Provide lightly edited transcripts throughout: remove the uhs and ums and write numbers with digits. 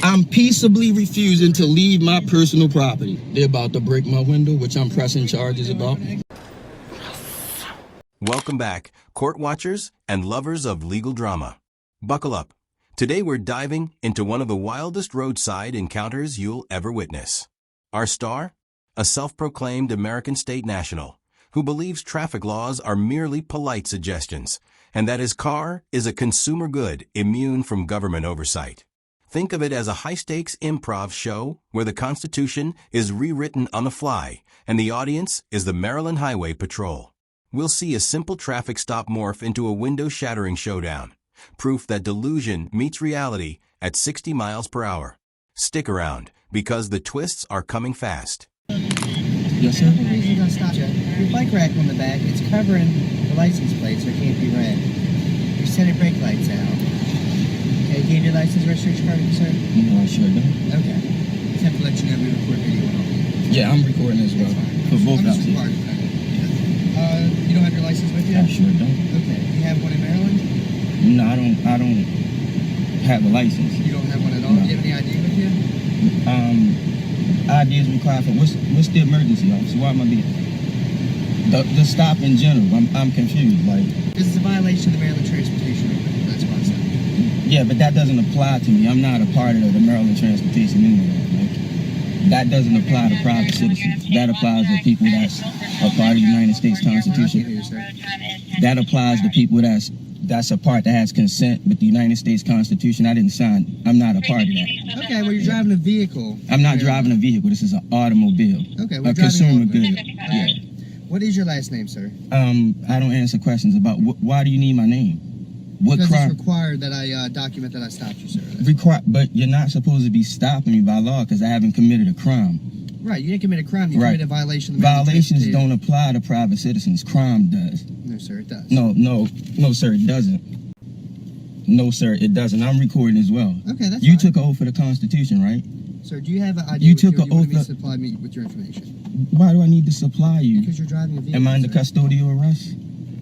I'm peaceably refusing to leave my personal property. They're about to break my window, which I'm pressing charges about. Welcome back, court watchers and lovers of legal drama. Buckle up. Today we're diving into one of the wildest roadside encounters you'll ever witness. Our star? A self-proclaimed American state national who believes traffic laws are merely polite suggestions and that his car is a consumer good immune from government oversight. Think of it as a high-stakes improv show where the Constitution is rewritten on the fly and the audience is the Maryland Highway Patrol. We'll see a simple traffic stop morph into a window-shattering showdown. Proof that delusion meets reality at 60 miles per hour. Stick around, because the twists are coming fast. Yes, sir? The reason you're going to stop you, your bike rack on the back, it's covering the license plate so it can't be read. Your center brake light's out. Okay, do you have your license registration card, sir? No, I sure don't. Okay. Just have to let you know we record video and all. Yeah, I'm recording as well. For both I'm of just you. required of that. You don't have your license with you? I sure don't. Okay. Do you have one in Maryland? No, I don't have a license. You don't have one at all? No. Do you have any ID with you? ID is required for what's the emergency, officer? Why am I being the stop in general? I'm confused. Like, This is a violation of the Maryland Transportation Ordinance. That's why I stopped you. yeah, but that doesn't apply to me. I'm not a part of the Maryland Transportation anyway. Like, that doesn't apply to private citizens. That applies to people that's a part of the United States Constitution. That applies to people that's a part that has consent with the United States Constitution. I didn't sign. I'm not a part of that. Okay, well, you're driving a vehicle. I'm not driving a vehicle. This is an automobile. Okay, we're a driving consumer an good. automobile. Yeah. What is your last name, sir? I don't answer questions about why do you need my name? What Because crime? it's required that I document that I stopped you, sir. But you're not supposed to be stopping me by law because I haven't committed a crime. Right, you didn't commit a crime. You Right. committed a violation of the Maryland Violations Transportation- don't apply to private citizens. Crime does. No, sir, it does. No, sir, it doesn't. No, sir, it doesn't. I'm recording as well. Okay, that's You fine. took an oath for the Constitution, right? Sir, do you have an ID You with you, took or an you want oath me to of- supply me with your information? Why do I need to supply you? Because you're driving a vehicle, Am I under sir. custodial arrest?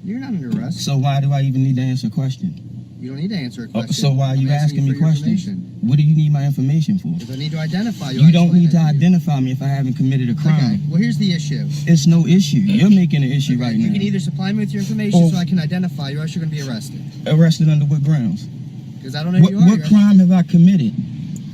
You're not under arrest. So why do I even need to answer a question? You don't need to answer a question. So why are you I'm asking me for your questions? information. What do you need my information for? Because I need to identify you. You I'll don't explain need to that you. identify me if I haven't committed a crime. Okay, well, here's the issue. It's no issue. You're making an issue Okay, right you now. can either supply me with your information Oh. so I can identify you, or else you're going to be arrested. Arrested under what grounds? Because I don't know who you are. What crime have I committed?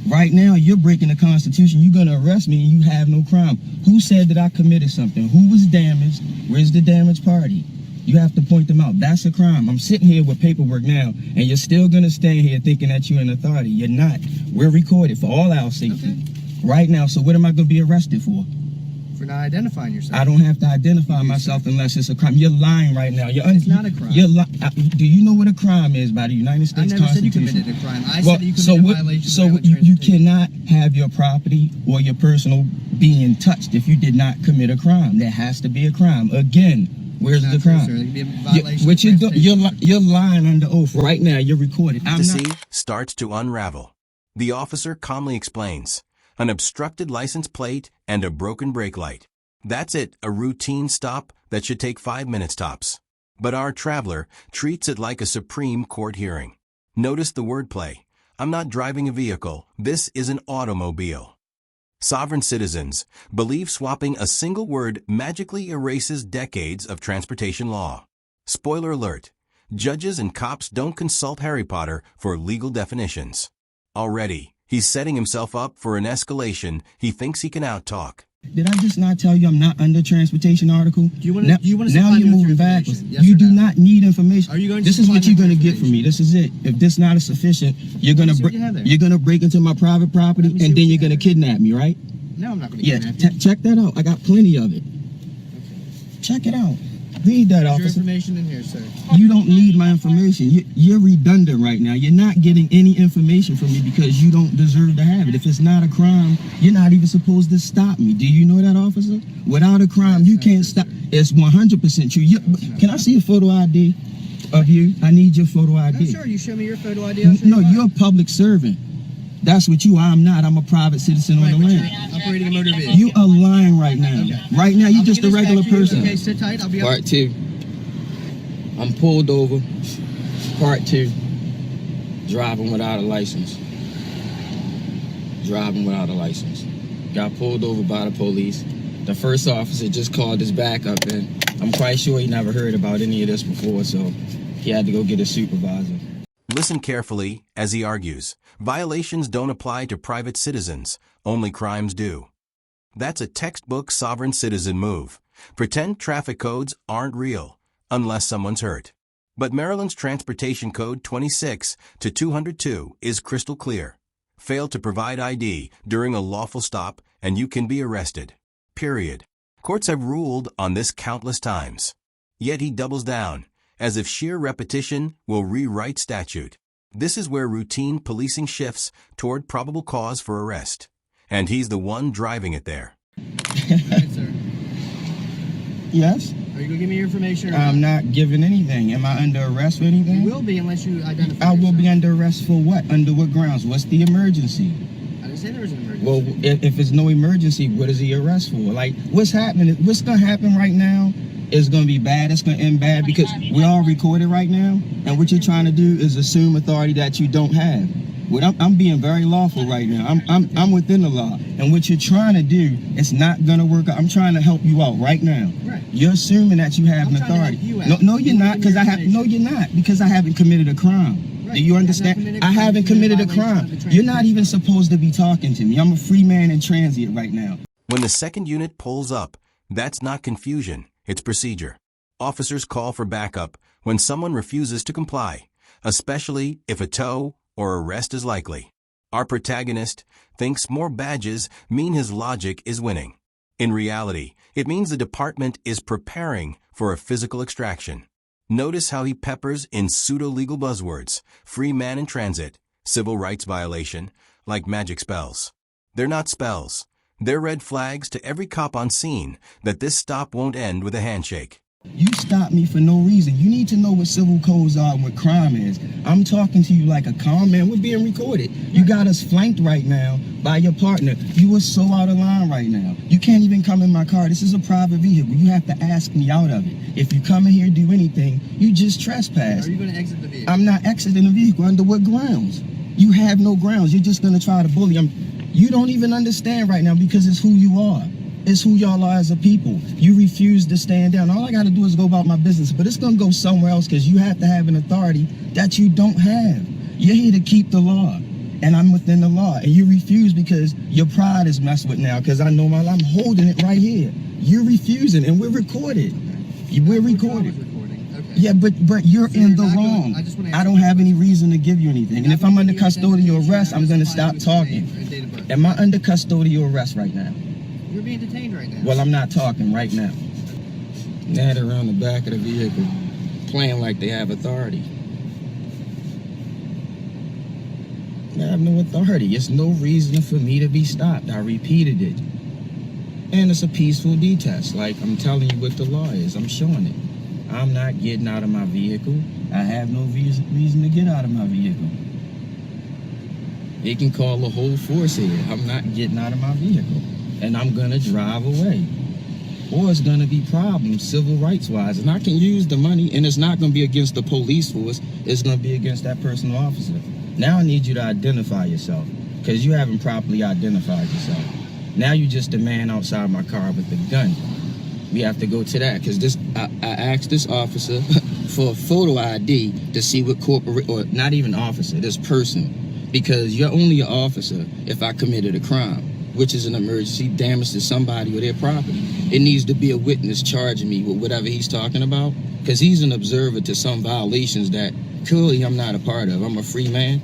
Right now, you're breaking the Constitution. You're going to arrest me and you have no crime. Who said that I committed something? Who was damaged? Where's the damaged party? You have to point them out. That's a crime. I'm sitting here with paperwork now, and you're still going to stand here thinking that you're an authority. You're not. We're recorded for all our safety. Okay. Right now, so what am I going to be arrested for? For not identifying yourself. I don't have to identify myself unless it's a crime. You're lying right now. It's not a crime. Do you know what a crime is by the United I States never said you Constitution? committed a crime. I said that you committed a violation of the So Maryland you Transportation. cannot have your property or your personal being touched if you did not commit a crime. There has to be a crime. Again, where's Not the true, crime? sir. There can be a violation What of you're transportation. you're lying under oath right now. You're recorded. I'm not. Fantasy starts to unravel. The officer calmly explains, an obstructed license plate and a broken brake light. That's it, a routine stop that should take 5 minutes tops. But our traveler treats it like a Supreme Court hearing. Notice the wordplay. I'm not driving a vehicle. This is an automobile. Sovereign citizens believe swapping a single word magically erases decades of transportation law. Spoiler alert, judges and cops don't consult Harry Potter for legal definitions. Already, he's setting himself up for an escalation he thinks he can out-talk. Did I just not tell you I'm not under transportation article? Do you want to now supply you're me with your moving information? backwards. Yes You or do no? not need information. Are you going to This is supply what me you're with going to get from me. This is it. If this not is sufficient, you're going Let me see what you have to there. you're going to break into my private property Let me see and what then you you're going to have there. kidnap me, right? No, I'm not going to Yeah, kidnap you. check that out. I got plenty of it. Check it out. Read that, Your officer. information in here, sir. You don't need my information. You're redundant right now. You're not getting any information from me because you don't deserve to have it. If it's not a crime, you're not even supposed to stop me. Do you know that, officer? Without a crime, you can't stop. It's 100% true. Can I see a photo ID of you? I need your photo I'm ID. sure you show me your photo ID. I'll show No, you mine. you're a public servant. That's what you are. I'm not. I'm a private citizen on Right, the but land. you're operating a motor vehicle. You are lying right now. Okay. Right now, you're I'll just give a this back regular to you. person. Okay, sit tight. I'll be up. Part 2. I'm pulled over. Part 2. Driving without a license. driving without a license. Got pulled over by the police. The first officer just called his backup in. I'm quite sure he never heard about any of this before, so he had to go get a supervisor. Listen carefully as he argues. Violations don't apply to private citizens, only crimes do. That's a textbook sovereign citizen move. Pretend traffic codes aren't real, unless someone's hurt. But Maryland's Transportation Code 26 to 202 is crystal clear. Fail to provide ID during a lawful stop and you can be arrested. Period. Courts have ruled on this countless times. Yet he doubles down, as if sheer repetition will rewrite statute. This is where routine policing shifts toward probable cause for arrest. And he's the one driving it there. Right, sir. Yes? Are you going to give me your information? Or I'm not giving anything. Am I under arrest for anything? You will be unless you identify I will yourself. be under arrest for what? Under what grounds? What's the emergency? I didn't say there was an emergency. Well, if it's no emergency, what is the arrest for? Like, what's happening? What's going to happen right now is going to be bad. It's going to end bad because we're all recorded right now. And what you're trying to do is assume authority that you don't have. What I'm being very lawful right now. I'm within the law. And what you're trying to do, it's not going to work out. I'm trying to help you out right now. Right. You're assuming that you have I'm an trying to authority. help you No, out. no, you're You not, give me because your I have. No, information. you're not, because I haven't committed a crime. Right. Do you You have not understand? committed a I crime. haven't You committed committed a a violation crime. of the You're not even transit. supposed to be talking to me. I'm a free man in transit right now. When the second unit pulls up, that's not confusion, it's procedure. Officers call for backup when someone refuses to comply, especially if a tow or arrest is likely. Our protagonist thinks more badges mean his logic is winning. In reality, it means the department is preparing for a physical extraction. Notice how he peppers in pseudo-legal buzzwords, free man in transit, civil rights violation, like magic spells. They're not spells. They're red flags to every cop on scene that this stop won't end with a handshake. You stop me for no reason. You need to know what civil codes are and what crime is. I'm talking to you like a calm man. We're being recorded. You got us flanked right now by your partner. You are so out of line right now. You can't even come in my car. This is a private vehicle. You have to ask me out of it. If you come in here and do anything, you just trespass. Are you going to exit the vehicle? I'm not exiting the vehicle. Under what grounds? You have no grounds. You're just going to try to bully. You don't even understand right now because it's who you are. It's who y'all are as a people. You refuse to stand down. All I got to do is go about my business, but it's going to go somewhere else because you have to have an authority that you don't have. You're here to keep the law, and I'm within the law, and you refuse because your pride is messed with now because I know I'm holding it right here. You're refusing, and we're recorded. We're recorded. Okay. Yeah, but you're So in you're the not wrong. going- I just wanna I ask don't you a have any question. reason to give you anything. And if I'm under custodial arrest, I'm going to stop talking. Am I under custodial arrest right now? You're being detained right now. Well, I'm not talking right now. Now they're around the back of the vehicle, playing like they have authority. I have no authority. It's no reason for me to be stopped. I repeated it. And it's a peaceful detest. Like I'm telling you what the law is. I'm showing it. I'm not getting out of my vehicle. I have no reason to get out of my vehicle. They can call the whole force here. I'm not getting out of my vehicle. And I'm gonna drive away. Or it's gonna be problems civil rights wise. And I can use the money and it's not gonna be against the police force. It's gonna be against that personal officer. Now I need you to identify yourself because you haven't properly identified yourself. Now you just a man outside my car with a gun. We have to go to that because I asked this officer for a photo ID to see what or not even officer, this person, because you're only an officer if I committed a crime, which is an emergency, damage to somebody or their property. It needs to be a witness charging me with whatever he's talking about because he's an observer to some violations that clearly I'm not a part of. I'm a free man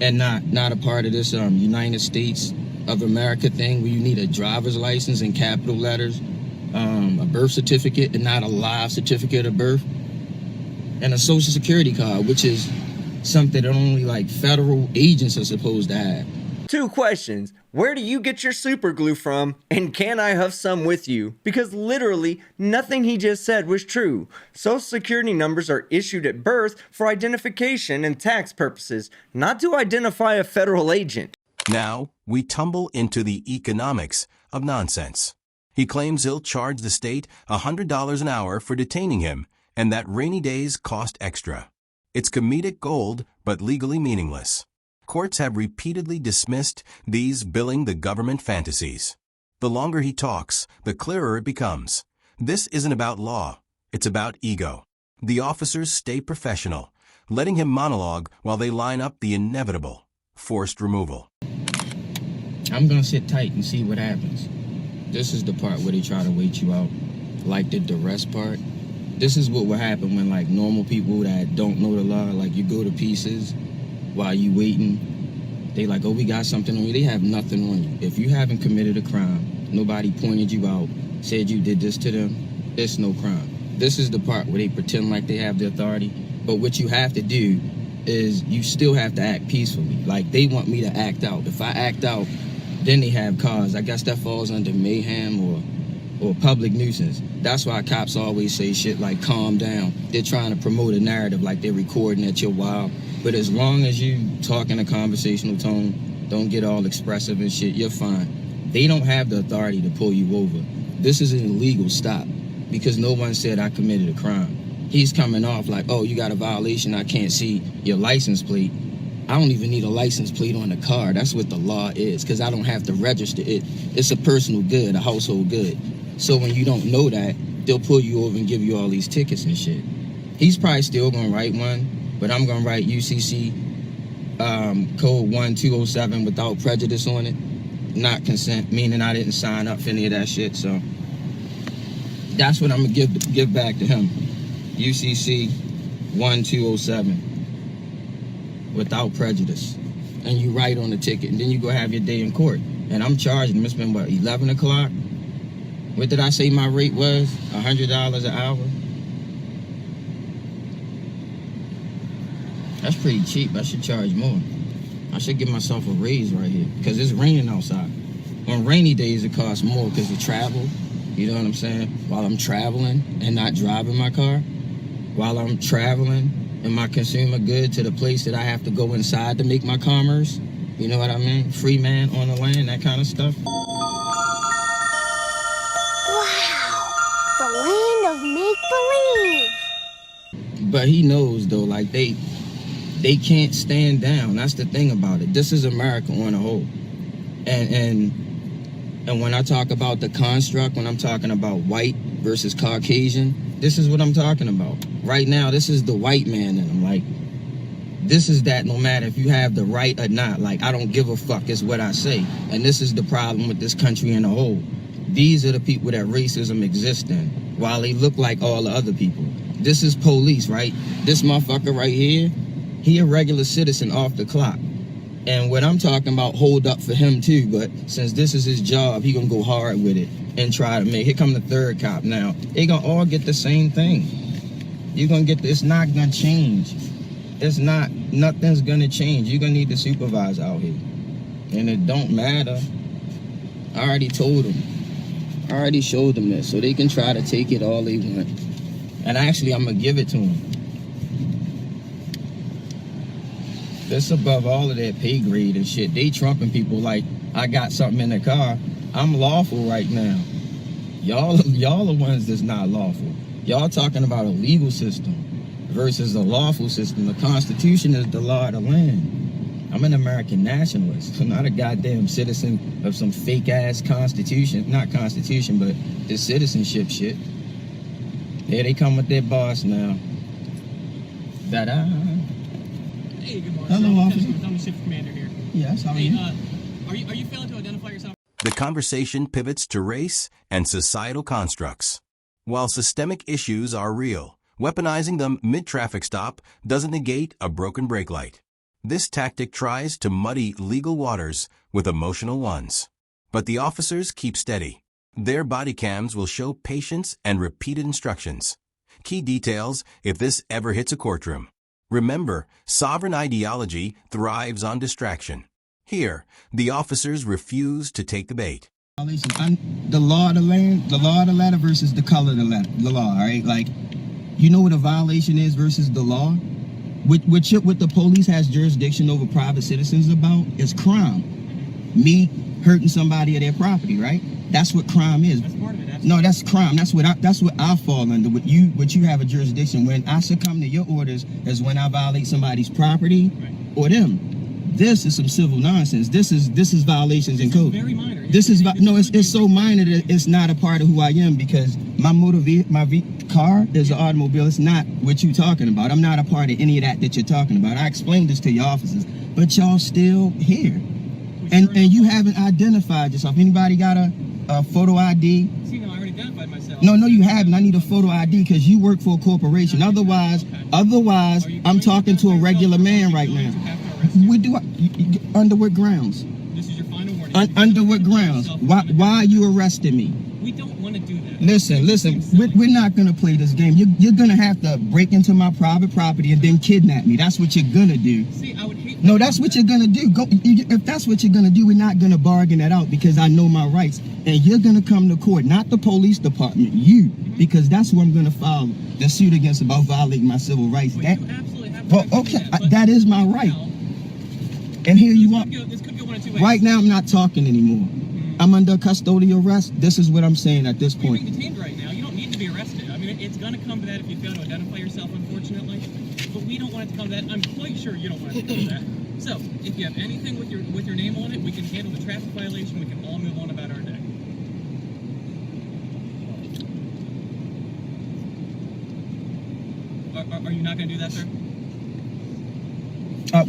and not a part of this United States of America thing where you need a driver's license in capital letters, a birth certificate and not a live certificate of birth, and a social security card, which is something that only like federal agents are supposed to have. 2 questions. Where do you get your super glue from? And can I have some with you? Because literally nothing he just said was true. Social security numbers are issued at birth for identification and tax purposes, not to identify a federal agent. Now, we tumble into the economics of nonsense. He claims he'll charge the state $100 an hour for detaining him, and that rainy days cost extra. It's comedic gold, but legally meaningless. courts have repeatedly dismissed these billing the government fantasies. The longer he talks, the clearer it becomes. This isn't about law. It's about ego. The officers stay professional, letting him monologue while they line up the inevitable forced removal. I'm gonna sit tight and see what happens. This is the part where they try to wait you out, like the duress part. This is what will happen when like normal people that don't know the law, like you go to pieces while you waiting. They like, oh, we got something on you. They have nothing on you. If you haven't committed a crime, nobody pointed you out, said you did this to them, it's no crime. This is the part where they pretend like they have the authority. But what you have to do is you still have to act peacefully. Like they want me to act out. If I act out, then they have cause. I guess that falls under mayhem or public nuisance. That's why cops always say shit like calm down. They're trying to promote a narrative like they're recording at your wild. But as long as you talk in a conversational tone, don't get all expressive and shit, you're fine. They don't have the authority to pull you over. This is an illegal stop because no one said I committed a crime. He's coming off like, oh, you got a violation, I can't see your license plate. I don't even need a license plate on the car. That's what the law is, because I don't have to register it. It's a personal good, a household good. So when you don't know that, they'll pull you over and give you all these tickets and shit. He's probably still gonna write one, but I'm gonna write UCC code 1207 without prejudice on it. Not consent, meaning I didn't sign up for any of that shit. So that's what I'm gonna give back to him. UCC 1207 without prejudice. And you write on the ticket, and then you go have your day in court. And I'm charging him. It's been what, 11 o'clock? What did I say my rate was? $100 an hour? That's pretty cheap. I should charge more. I should give myself a raise right here because it's raining outside. On rainy days, it costs more because of travel. You know what I'm saying? While I'm traveling and not driving my car, while I'm traveling and my consumer good to the place that I have to go inside to make my commerce. You know what I mean? Free man on the land, that kind of stuff. Wow, the land of make-believe. But he knows though, like they can't stand down. That's the thing about it. This is America on a whole. And when I talk about the construct, when I'm talking about white versus Caucasian, this is what I'm talking about. Right now, this is the white man in them. Like, this is that no matter if you have the right or not. Like, I don't give a fuck is what I say. And this is the problem with this country in a whole. These are the people that racism exists in, while they look like all the other people. This is police, right? This motherfucker right here, he a regular citizen off the clock. And what I'm talking about, hold up for him too, but since this is his job, he gonna go hard with it and try to make, here come the third cop now. They gonna all get the same thing. You're gonna get, it's not gonna change. Nothing's gonna change. You're gonna need the supervisor out here. And it don't matter. I already told them. I already showed them this, so they can try to take it all they want. And actually, I'm gonna give it to them. That's above all of their pay grade and shit. They trumping people like, I got something in the car. I'm lawful right now. Y'all the ones that's not lawful. Y'all talking about a legal system versus a lawful system. The Constitution is the law of the land. I'm an American nationalist. I'm not a goddamn citizen of some fake ass constitution. Not constitution, but this citizenship shit. Here they come with their boss now. Da-da. Hey, good morning. Hello, officer. I'm the shift commander here. Yes, how are Hey, you? are you failing to identify yourself? The conversation pivots to race and societal constructs. While systemic issues are real, weaponizing them mid-traffic stop doesn't negate a broken brake light. This tactic tries to muddy legal waters with emotional ones. But the officers keep steady. Their body cams will show patience and repeated instructions. Key details if this ever hits a courtroom. Remember, sovereign ideology thrives on distraction. Here, the officers refuse to take the bait. The law of the land, the law of the letter versus the color of the law, all right? Like, you know what a violation is versus the law? What the police has jurisdiction over private citizens about is crime. Me hurting somebody or their property, right? That's what crime is. That's part of it. No, that's crime. That's what I fall under. What you have a jurisdiction. When I succumb to your orders is when I violate somebody's property or them. This is some civil nonsense. This is violations in This is code. very minor. This is no, it's so minor that it's not a part of who I am, because my car is an automobile. It's not what you talking about. I'm not a part of any of that you're talking about. I explained this to your officers, but y'all still here, and you haven't identified yourself. Anybody got a photo ID? See, no, I already identified myself. No, you haven't. I need a photo ID because you work for a corporation. Otherwise, I'm talking to a regular man right now. Under what grounds? This is your final warning. Under what grounds? Why are you arresting me? We don't want to do that. Listen. We're not gonna play this game. You're gonna have to break into my private property and then kidnap me. That's what you're gonna do. See, I would hate. No, that's what you're gonna do. If that's what you're gonna do, we're not gonna bargain that out, because I know my rights. And you're gonna come to court, not the police department, you, because that's who I'm gonna file the suit against about violating my civil rights. Well, That, you absolutely have well, to do okay, but that is my right. now, And here you are. This could go one of two ways. Right now, I'm not talking anymore. I'm under custodial arrest. This is what I'm saying at this You're being point. detained right now. You don't need to be arrested. I mean, it's going to come to that if you fail to identify yourself, unfortunately. But we don't want it to come to that. I'm quite sure you don't want it to come to that. So, if you have anything with your name on it, we can handle the traffic violation. We can all move on about our day. Are you not going to do that, sir?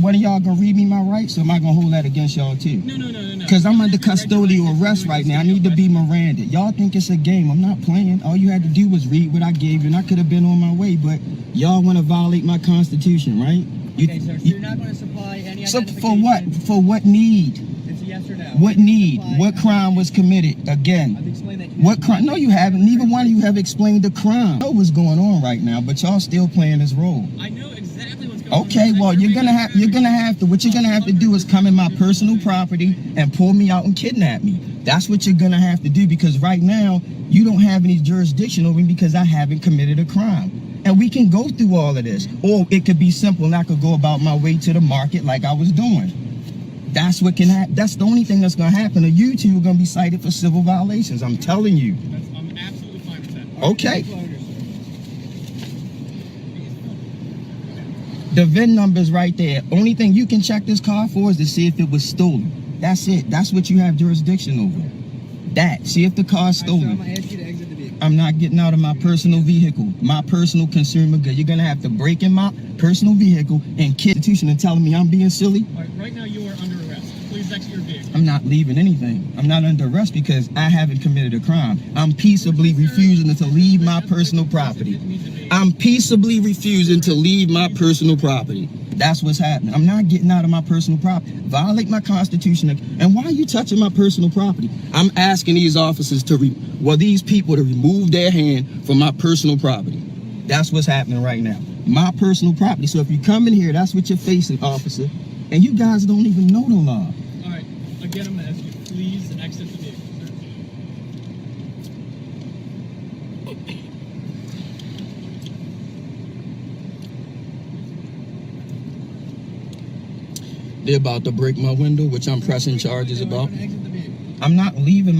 One of y'all gonna read me my rights, or am I gonna hold that against y'all too? No. Because I'm under custodial arrest right now. I need to be Miranda. Y'all think it's a game. I'm not playing. All you had to do was read what I gave you, and I could have been on my way. But y'all want to violate my constitution, right? Okay, sir. So you're not going to supply any So identification. for what? For what need? It's a yes or no. What need? Supply What crime was committed? I've Again. explained that. What crime? No, you haven't. Neither one of you have explained the crime. I know what's going on right now, but y'all still playing this role. I know exactly what's going on. Okay, well, you're gonna have to. What you're gonna have to do is come in my personal property and pull me out and kidnap me. That's what you're gonna have to do, because right now you don't have any jurisdiction over me because I haven't committed a crime. And we can go through all of this, or it could be simple, and I could go about my way to the market like I was doing. That's what can happen. That's the only thing that's gonna happen. Or you two are gonna be cited for civil violations. I'm telling you. I'm absolutely fine with that. Okay. The VIN number's right there. Only thing you can check this car for is to see if it was stolen. That's it. That's what you have jurisdiction over. That. See if the car's I'm stolen. going to ask you to exit the vehicle. I'm not getting out of my personal vehicle, my personal consumer good. You're gonna have to break in my personal vehicle and constitution and telling me I'm being silly. All right, right now you are under arrest. Please exit your vehicle. I'm not leaving anything. I'm not under arrest because I haven't committed a crime. I'm peaceably refusing to leave my personal property. I'm peaceably refusing to leave my personal property. That's what's happening. I'm not getting out of my personal property. Violate my constitution. And why are you touching my personal property? I'm asking these officers these people to remove their hand from my personal property. That's what's happening right now. My personal property. So if you come in here, that's what you're facing, officer. And you guys don't even know the law. All right, again, I'm going to ask you, please exit the vehicle, sir. They're about to break my window, which I'm pressing charges about. Exit the vehicle. I'm not leaving.